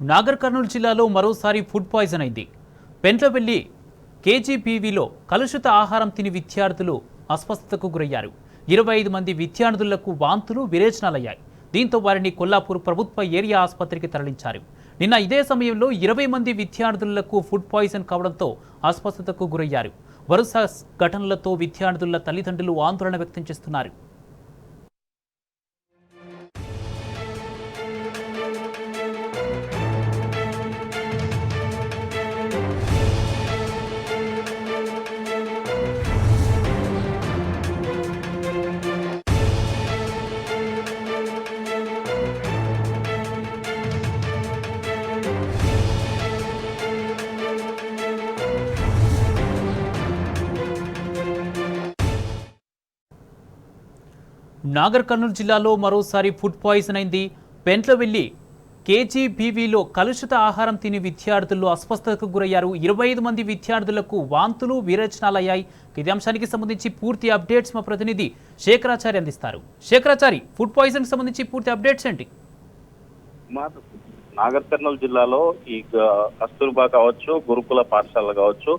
నాగర్ కర్నూలు జిల్లాలో మరోసారి food poison అయింది. పెంట్లవెల్లి కేజీబీవీలో కలుషిత ఆహారం తిని విద్యార్థులు అస్వస్థతకు గురయ్యారు. 25 మంది విద్యార్థులకు వాంతులు విరేచనాలయ్యాయి. దీంతో వారిని కొల్లాపూర్ ప్రభుత్వ ఏరియా ఆసుపత్రికి తరలించారు. నిన్న ఇదే సమయంలో 20 మంది విద్యార్థులకు ఫుడ్ పాయిజన్ కావడంతో అస్వస్థతకు గురయ్యారు. వరుస ఘటనలతో విద్యార్థుల తల్లిదండ్రులు ఆందోళన వ్యక్తం చేస్తున్నారు. నాగర్ కర్నూలు జిల్లాలో మరోసారి ఫుడ్ పాయిజన్ అయింది. పెంట్లవెల్లి కేజీబీవీలో కలుషిత ఆహారం తిని విద్యార్థులు అస్వస్థతకు గురయ్యారు. 25 మంది విద్యార్థులకు వాంతులు విరేచనాలయ్యాయి. ఇదే అంశానికి సంబంధించి పూర్తి అప్డేట్స్ మా ప్రతినిధి శేఖరాచారి అందిస్తారు. శేఖరాచారి, ఫుడ్ పాయిజన్ సంబంధించి పూర్తి అప్డేట్స్ ఏంటి? నాగర్ కర్నూలు జిల్లాలో ఈ కస్తూర్బా కావచ్చు, గురుకుల పాఠశాలలు కావచ్చు,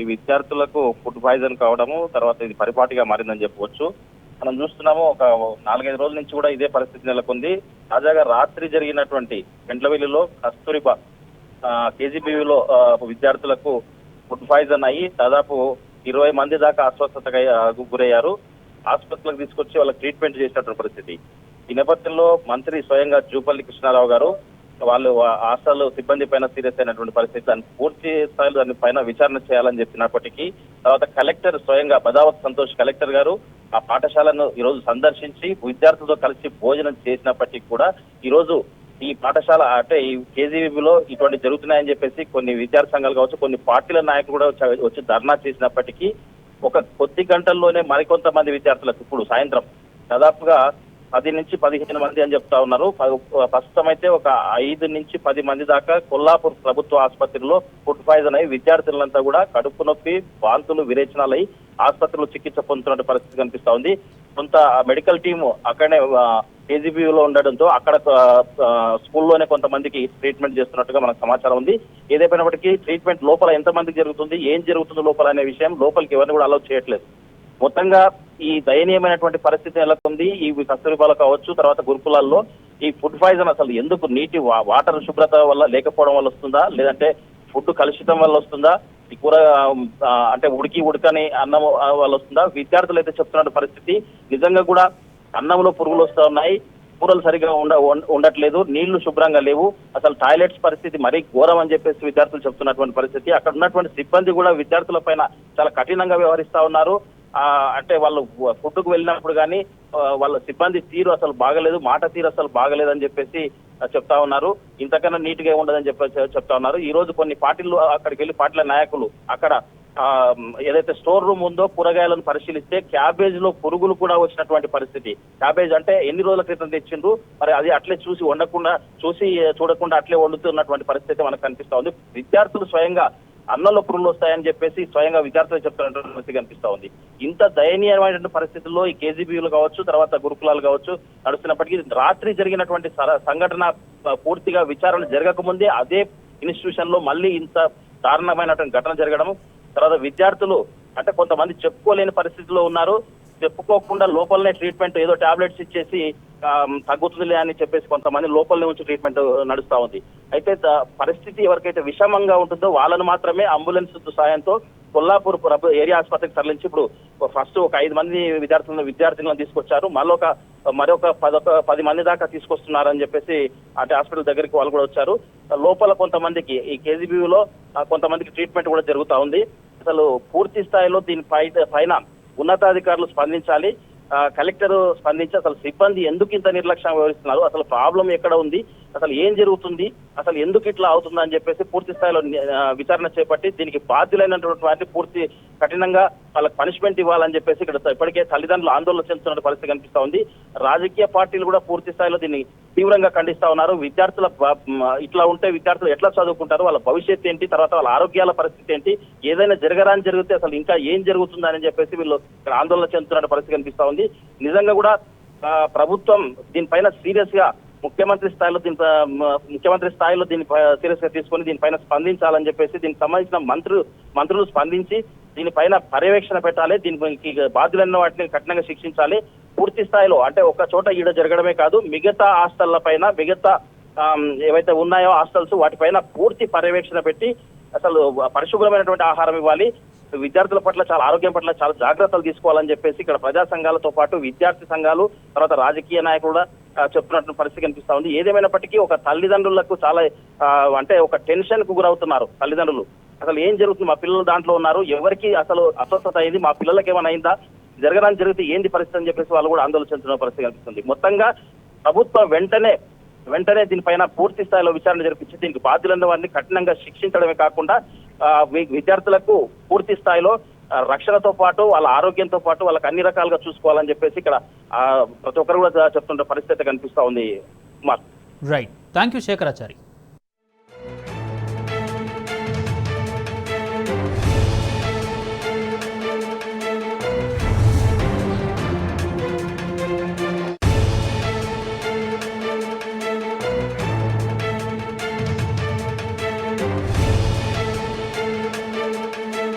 ఈ విద్యార్థులకు ఫుడ్ పాయిజన్ కావడము తర్వాత ఇది పరిపాటిగా మారిందని చెప్పవచ్చు. మనం చూస్తున్నాము, ఒక 4-5 రోజుల నుంచి కూడా ఇదే పరిస్థితి నెలకొంది. తాజాగా రాత్రి జరిగినటువంటి పెంట్లవెల్లిలో కస్తూరిబా కేజీబీవీలో విద్యార్థులకు ఫుడ్ పాయిజన్ అయ్యి దాదాపు 20 మంది దాకా అస్వస్థతకు గురయ్యారు. ఆసుపత్రులకు తీసుకొచ్చి వాళ్ళకి ట్రీట్మెంట్ చేసినటువంటి పరిస్థితి. ఈ నేపథ్యంలో మంత్రి స్వయంగా జూపల్లి కృష్ణారావు గారు వాళ్ళు హాస్టల్ సిబ్బంది పైన సీరియస్ అయినటువంటి పరిస్థితి, దాన్ని పూర్తి స్థాయిలో దాని పైన విచారణ చేయాలని చెప్పినప్పటికీ తర్వాత కలెక్టర్ స్వయంగా బదావత్ సంతోష్ కలెక్టర్ గారు ఆ పాఠశాలను ఈ రోజు సందర్శించి విద్యార్థులతో కలిసి భోజనం చేసినప్పటికీ కూడా ఈ రోజు ఈ పాఠశాల అంటే ఈ కేజీబీలో ఇటువంటి జరుగుతున్నాయని చెప్పేసి కొన్ని విద్యార్థి సంఘాలు కావచ్చు, కొన్ని పార్టీల నాయకులు కూడా వచ్చి ధర్నా చేసినప్పటికీ ఒక కొద్ది గంటల్లోనే మరికొంతమంది విద్యార్థులకు ఇప్పుడు సాయంత్రం దాదాపుగా 10 నుంచి 15 మంది అని చెప్తా ఉన్నారు. ప్రస్తుతం అయితే ఒక 5 నుంచి 10 మంది దాకా కొల్లాపూర్ ప్రభుత్వ ఆసుపత్రిలో ఫుడ్ పాయిజన్ అయ్యి విద్యార్థులంతా కూడా కడుపు నొప్పి, వాంతులు, విరేచనాలై ఆసుపత్రిలో చికిత్స పొందుతున్న పరిస్థితి కనిపిస్తా ఉంది. కొంత మెడికల్ టీము అక్కడనే కేజీబీలో ఉండడంతో అక్కడ స్కూల్లోనే కొంతమందికి ట్రీట్మెంట్ చేస్తున్నట్టుగా మనకు సమాచారం ఉంది. ఏదైపోయినప్పటికీ ట్రీట్మెంట్ లోపల ఎంతమందికి జరుగుతుంది, ఏం జరుగుతుంది లోపల అనే విషయం లోపలికి ఎవరిని కూడా అలౌ చేయట్లేదు. మొత్తంగా ఈ దయనీయమైనటువంటి పరిస్థితి నెలకొంది. ఈ కస్తూరిబాలో కావచ్చు, తర్వాత గురుకులాల్లో ఈ ఫుడ్ పాయిజన్ అసలు ఎందుకు, నీటి వాటర్ శుభ్రత వల్ల లేకపోవడం వల్ల వస్తుందా, లేదంటే ఫుడ్ కలుషితం వల్ల వస్తుందా, ఈ కూర అంటే ఉడకని అన్నం వల్ల వస్తుందా? విద్యార్థులు అయితే చెప్తున్న పరిస్థితి నిజంగా కూడా అన్నంలో పురుగులు వస్తూ ఉన్నాయి, కూరలు సరిగా ఉండట్లేదు, నీళ్లు శుభ్రంగా లేవు, అసలు టాయిలెట్స్ పరిస్థితి మరీ ఘోరం అని చెప్పేసి విద్యార్థులు చెప్తున్నటువంటి పరిస్థితి. అక్కడ ఉన్నటువంటి సిబ్బంది కూడా విద్యార్థుల పైన చాలా కఠినంగా వ్యవహరిస్తా ఉన్నారు. అంటే వాళ్ళు ఫుడ్కు వెళ్ళినప్పుడు కానీ వాళ్ళ సిబ్బంది తీరు అసలు బాగలేదు, మాట తీరు అసలు బాగలేదు అని చెప్పేసి చెప్తా ఉన్నారు. ఇంతకన్నా నీట్ గా ఉండదని చెప్పేసి చెప్తా ఉన్నారు. ఈ రోజు కొన్ని పార్టీలు అక్కడికి వెళ్ళి పార్టీల నాయకులు అక్కడ ఏదైతే స్టోర్ రూమ్ ఉందో కూరగాయలను పరిశీలిస్తే క్యాబేజ్ లో పురుగులు కూడా వచ్చినటువంటి పరిస్థితి. క్యాబేజ్ అంటే ఎన్ని రోజుల క్రితం తెచ్చిండ్రు, మరి అది అట్లే చూడకుండా అట్లే వండుతున్నటువంటి పరిస్థితి మనకు కనిపిస్తా ఉంది. విద్యార్థులు స్వయంగా అన్నంలో పురుగులు వస్తాయని చెప్పేసి స్వయంగా విద్యార్థులు చెప్తున్నటువంటి పరిస్థితి కనిపిస్తా ఉంది. ఇంత దయనీయమైనటువంటి పరిస్థితుల్లో ఈ కేజీబీలు కావచ్చు, తర్వాత గురుకులాలు కావచ్చు నడుస్తున్నప్పటికీ రాత్రి జరిగినటువంటి సంఘటన పూర్తిగా విచారణ జరగకముందే అదే ఇన్స్టిట్యూషన్ లో మళ్ళీ ఇంత దారుణమైనటువంటి ఘటన జరగడం, తర్వాత విద్యార్థులు అంటే కొంతమంది చెప్పుకోలేని పరిస్థితిలో ఉన్నారు. చెప్పుకోకుండా లోపలనే ట్రీట్మెంట్ ఏదో టాబ్లెట్స్ ఇచ్చేసి తగ్గుతుందిలే అని చెప్పేసి కొంతమంది లోపలనే ఉంచి ట్రీట్మెంట్ నడుస్తా ఉంది. అయితే పరిస్థితి ఎవరికైతే విషమంగా ఉంటుందో వాళ్ళను మాత్రమే అంబులెన్స్ సాయంతో కొల్లాపూర్ ఏరియా ఆసుపత్రికి తరలించి ఇప్పుడు ఫస్ట్ ఒక 5 మంది విద్యార్థులను తీసుకొచ్చారు. మరొక 10 మంది దాకా తీసుకొస్తున్నారని చెప్పేసి అంటే హాస్పిటల్ దగ్గరికి వాళ్ళు కూడా వచ్చారు. లోపల కొంతమందికి ఈ కేజీబీలో కొంతమందికి ట్రీట్మెంట్ కూడా జరుగుతా ఉంది. అసలు పూర్తి స్థాయిలో దీని పైన ఉన్నతాధికారులు స్పందించాలి, కలెక్టర్ స్పందించి అసలు సిబ్బంది ఎందుకు ఇంత నిర్లక్ష్యం వ్యవహరిస్తున్నారు, అసలు ప్రాబ్లం ఎక్కడ ఉంది, అసలు ఏం జరుగుతుంది, అసలు ఎందుకు ఇట్లా అవుతుంది అని చెప్పేసి పూర్తి స్థాయిలో విచారణ చేపట్టి దీనికి బాధ్యులైనటువంటి వాటిని పూర్తి కఠినంగా వాళ్ళకి పనిష్మెంట్ ఇవ్వాలని చెప్పేసి ఇక్కడ ఇప్పటికే తల్లిదండ్రులు ఆందోళన చెందుతున్న పరిస్థితి కనిపిస్తా ఉంది. రాజకీయ పార్టీలు కూడా పూర్తి స్థాయిలో దీన్ని తీవ్రంగా ఖండిస్తా ఉన్నారు. విద్యార్థుల ఇట్లా ఉంటే విద్యార్థులు ఎట్లా చదువుకుంటారు, వాళ్ళ భవిష్యత్తు ఏంటి, తర్వాత వాళ్ళ ఆరోగ్యాల పరిస్థితి ఏంటి, ఏదైనా జరగరాని జరిగితే అసలు ఇంకా ఏం జరుగుతుందని చెప్పేసి వీళ్ళు ఇక్కడ ఆందోళన చెందుతున్న పరిస్థితి కనిపిస్తా ఉంది. నిజంగా కూడా ప్రభుత్వం దీనిపైన సీరియస్ గా ముఖ్యమంత్రి స్థాయిలో దీన్ని సీరియస్ గా తీసుకొని దీనిపైన స్పందించాలని చెప్పేసి దీనికి సంబంధించిన మంత్రులు స్పందించి దీనిపైన పర్యవేక్షణ పెట్టాలి, దీనికి బాధ్యులైన వాటిని కఠినంగా శిక్షించాలి. పూర్తి స్థాయిలో అంటే ఒక చోట ఈడ జరగడమే కాదు, మిగతా హాస్టళ్ల పైన మిగతా ఏవైతే ఉన్నాయో హాస్టల్స్ వాటిపైన పూర్తి పర్యవేక్షణ పెట్టి అసలు పరిశుభ్రమైనటువంటి ఆహారం ఇవ్వాలి, విద్యార్థుల పట్ల చాలా ఆరోగ్యం పట్ల చాలా జాగ్రత్తలు తీసుకోవాలని చెప్పేసి ఇక్కడ ప్రజా సంఘాలతో పాటు విద్యార్థి సంఘాలు తర్వాత రాజకీయ నాయకులు కూడా చెప్తున్నటువంటి పరిస్థితి కనిపిస్తా ఉంది. ఏదేమైనప్పటికీ ఒక తల్లిదండ్రులకు చాలా అంటే ఒక టెన్షన్ కు గురవుతున్నారు తల్లిదండ్రులు. అసలు ఏం జరుగుతుంది, మా పిల్లలు దాంట్లో ఉన్నారు, ఎవరికి అసలు అస్వస్థత అయింది, మా పిల్లలకి ఏమైనా అయిందా, జరగడానికి జరిగితే ఏంది పరిస్థితి అని చెప్పేసి వాళ్ళు కూడా ఆందోళన చెందుతున్న పరిస్థితి కనిపిస్తుంది. మొత్తంగా ప్రభుత్వం వెంటనే దీనిపైన పూర్తి స్థాయిలో విచారణ జరిపించి దీనికి బాధ్యులైన వారిని కఠినంగా శిక్షించడమే కాకుండా విద్యార్థులకు పూర్తి స్థాయిలో రక్షణతో పాటు వాళ్ళ ఆరోగ్యంతో పాటు వాళ్ళకి అన్ని రకాలుగా చూసుకోవాలని చెప్పేసి ఇక్కడ ప్రతి ఒక్కరు కూడా చెప్తున్న పరిస్థితి కనిపిస్తా ఉంది. Kumar, right, thank you Shekharachari.